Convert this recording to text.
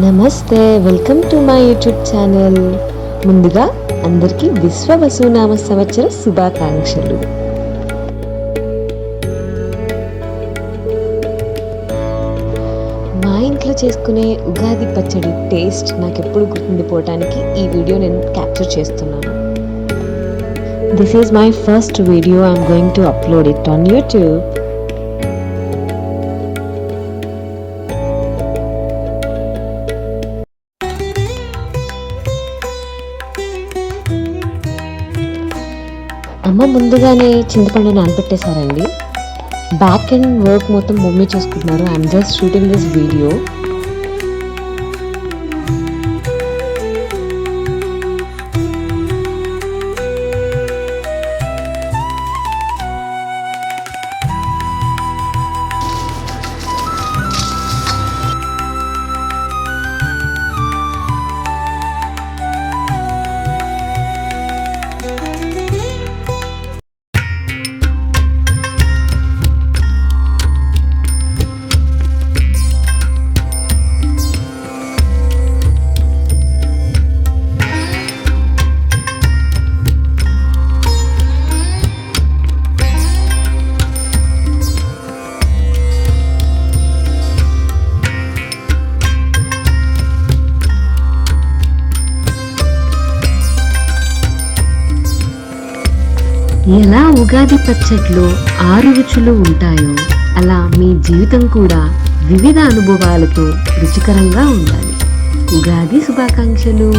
నమస్తే, welcome to my YouTube channel. ముందుగా అందరికీ విశ్వ వసునామ సంవత్సర శుభాకాంక్షలు. మా ఇంట్లో చేసుకునే ఉగాది పచ్చడి టేస్ట్ నాకు ఎప్పుడు గుర్తుండిపోవటానికి ఈ వీడియో నేను క్యాప్చర్ చేస్తున్నాను. This is my first video. I'm going to upload it on YouTube. అమ్మ ముందుగానే చింతపండు నానబెట్టేశారండి. బ్యాక్ అండ్ వర్క్ మొత్తం మమ్మీ చేసుకుంటున్నారు. I'm just shooting this video. ఎలా ఉగాది పచ్చడిలో 6 రుచులు ఉంటాయో అలా మీ జీవితం కూడా వివిధ అనుభవాలతో రుచికరంగా ఉండాలి. ఉగాది శుభాకాంక్షలు.